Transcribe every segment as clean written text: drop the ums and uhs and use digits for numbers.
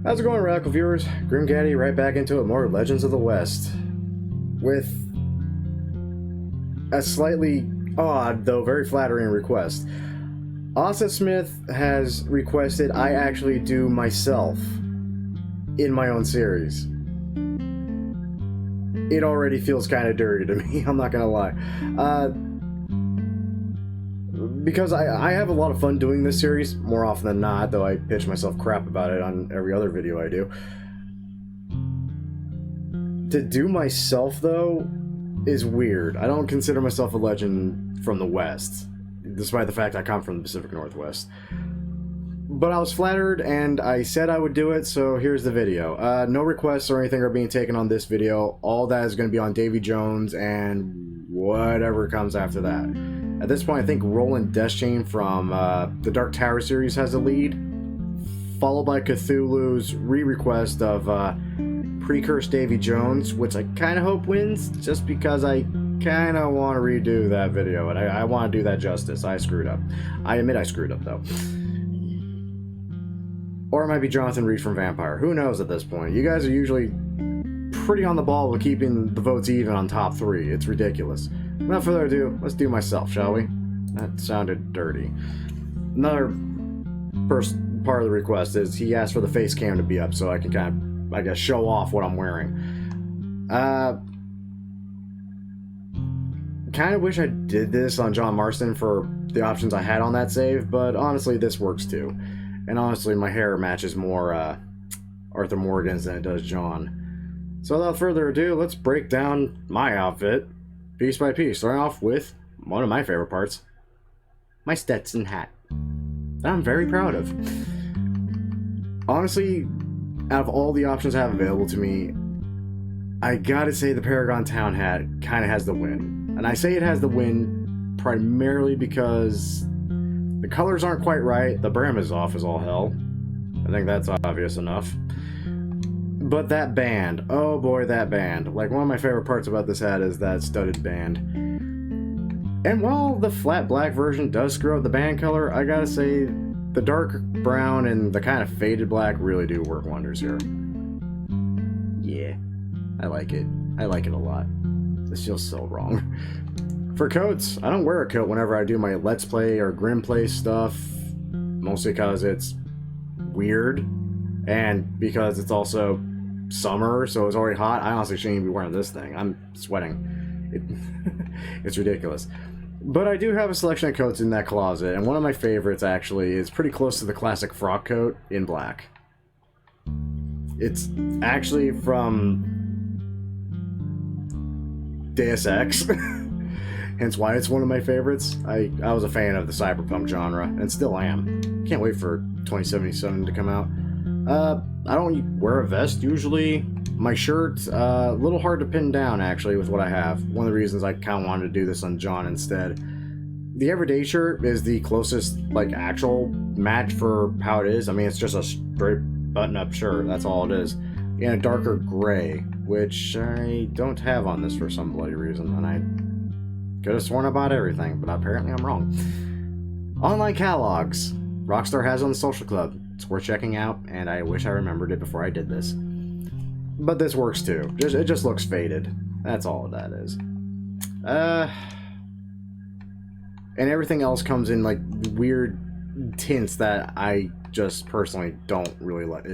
How's it going, Radical viewers? Grim Gaddy right back into it, more Legends of the West. With a slightly odd, though very flattering request. Austin Smith has requested I actually do myself in my own series. It already feels kind of dirty to me, I'm not gonna lie. Because I have a lot of fun doing this series, more often than not, though I pitch myself crap about it on every other video I do. To do myself, though, is weird. I don't consider myself a legend from the West, despite the fact I come from the Pacific Northwest. But I was flattered, and I said I would do it, so here's the video. No requests or anything are being taken on this video. All that is going to be on Davy Jones and whatever comes after that. At this point, I think Roland Deschain from the Dark Tower series has a lead, followed by Cthulhu's re-request of Precursed Davy Jones, which I kind of hope wins, just because I kind of want to redo that video, and I want to do that justice. I screwed up. I admit I screwed up, though. Or it might be Jonathan Reed from Vampire. Who knows at this point? You guys are usually pretty on the ball with keeping the votes even on top 3. It's ridiculous. Without further ado, let's do myself, shall we? That sounded dirty. Another part of the request is he asked for the face cam to be up so I can kind of, I guess, show off what I'm wearing. Kind of wish I did this on John Marston for the options I had on that save, but honestly, this works too. And honestly, my hair matches more Arthur Morgan's than it does John. So without further ado, let's break down my outfit piece by piece, starting off with one of my favorite parts, my Stetson hat, that I'm very proud of. Honestly, out of all the options I have available to me, I gotta say the Paragon Town hat kind of has the win. And I say it has the win primarily because the colors aren't quite right, the brim is off as all hell. I think that's obvious enough. But that band, oh boy, that band. Like, one of my favorite parts about this hat is that studded band. And while the flat black version does screw up the band color, I gotta say, the dark brown and the kind of faded black really do work wonders here. Yeah, I like it. I like it a lot. This feels so wrong. For coats, I don't wear a coat whenever I do my Let's Play or Grim Play stuff, mostly because it's weird, and because it's also summer, so it's already hot. I honestly shouldn't even be wearing this thing. I'm sweating. It's ridiculous. But I do have a selection of coats in that closet, and one of my favorites actually is pretty close to the classic frock coat in black. It's actually from Deus Ex, hence why it's one of my favorites. I was a fan of the cyberpunk genre, and still am. Can't wait for 2077 to come out. I don't wear a vest usually. My shirt, a little hard to pin down actually with what I have. One of the reasons I kind of wanted to do this on John instead. The everyday shirt is the closest, like, actual match for how it is. I mean, it's just a straight button-up shirt, that's all it is. In a darker gray, which I don't have on this for some bloody reason, and I could have sworn about everything, but apparently I'm wrong. Online catalogs. Rockstar has on the Social Club. It's worth checking out, and I wish I remembered it before I did this. But this works too. It just looks faded. That's all that is. And everything else comes in like weird tints that I just personally don't really like.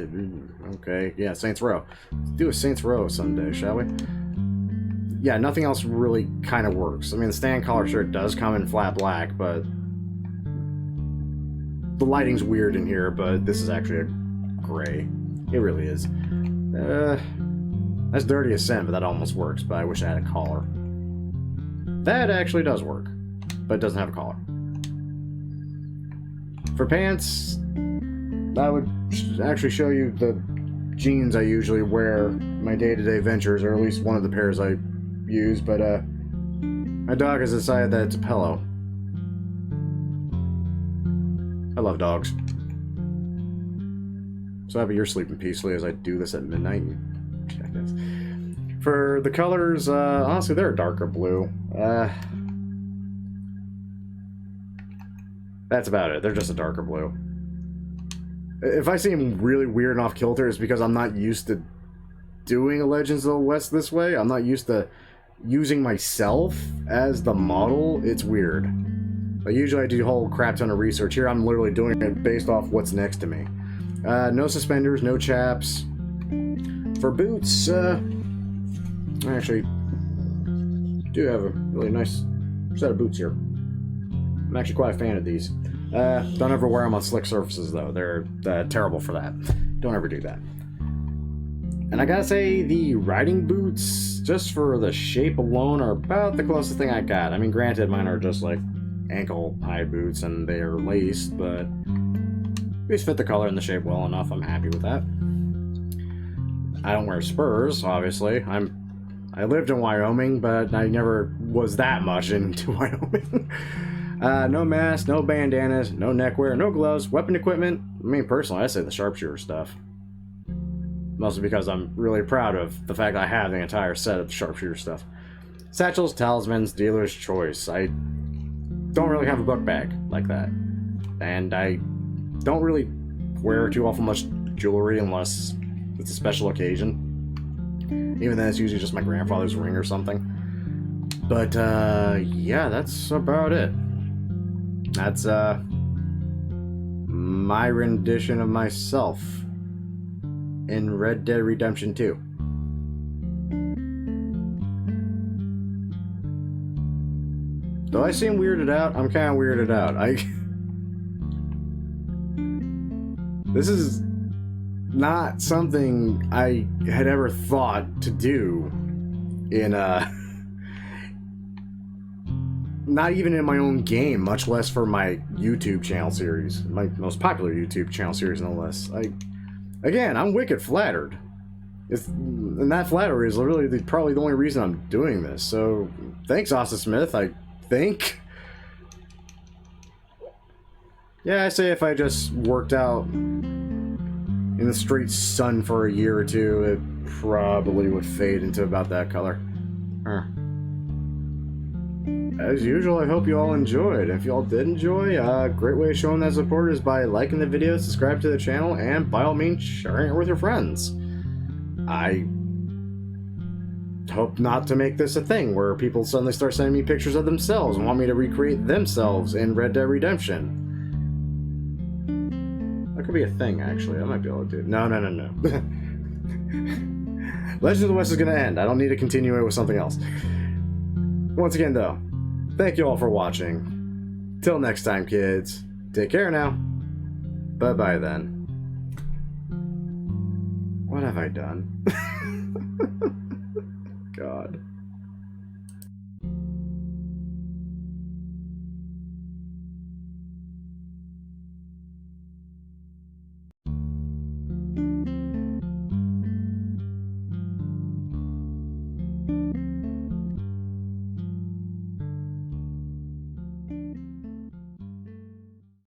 Okay, yeah, Saints Row. Let's do a Saints Row someday, shall we? Yeah, nothing else really kind of works. I mean, the stand collar shirt does come in flat black, but the lighting's weird in here, but this is actually a gray. It really is. That's dirty as sin, but that almost works, but I wish I had a collar. That actually does work, but it doesn't have a collar. For pants, I would actually show you the jeans I usually wear my day-to-day ventures, or at least one of the pairs I use, but my dog has decided that it's a pillow. I love dogs. So happy you're sleeping peacefully as I do this at midnight. Check this. For the colors, honestly, they're a darker blue. That's about it. They're just a darker blue. If I seem really weird and off kilter, it's because I'm not used to doing a Legends of the West this way. I'm not used to using myself as the model. It's weird. Like, usually I do a whole crap ton of research. Here I'm literally doing it based off what's next to me. No suspenders, no chaps. For boots, I actually do have a really nice set of boots here. I'm actually quite a fan of these. Don't ever wear them on slick surfaces, though. They're terrible for that. Don't ever do that. And I gotta say, the riding boots, just for the shape alone, are about the closest thing I got. I mean, granted, mine are just like ankle-high boots, and they are laced, but these fit the color and the shape well enough. I'm happy with that. I don't wear spurs, obviously. I lived in Wyoming, but I never was that much into Wyoming. No mask, no bandanas, no neckwear, no gloves, weapon equipment. I mean, personally, I say the sharpshooter stuff. Mostly because I'm really proud of the fact that I have the entire set of the sharpshooter stuff. Satchels, talismans, dealer's choice. I don't really have a book bag like that. And I don't really wear too awful much jewelry unless it's a special occasion. Even then, it's usually just my grandfather's ring or something. But, yeah, that's about it. That's, my rendition of myself in Red Dead Redemption 2. Do I seem weirded out? I'm kind of weirded out. This is not something I had ever thought to do in, not even in my own game, much less for my YouTube channel series. My most popular YouTube channel series, no less. Again, I'm wicked flattered. And that flattery is really probably the only reason I'm doing this. So, thanks, Austin Smith, I think. Yeah, I say if I just worked out in the straight sun for a year or two, it probably would fade into about that color. As usual, I hope you all enjoyed. If you all did enjoy, a great way of showing that support is by liking the video, subscribe to the channel, and by all means, sharing it with your friends. I hope not to make this a thing where people suddenly start sending me pictures of themselves and want me to recreate themselves in Red Dead Redemption. That could be a thing, actually. I might be able to do it. No. Legends of the West is going to end. I don't need to continue it with something else. Once again, though, thank you all for watching. Till next time, kids. Take care now. Bye-bye then. What have I done? God.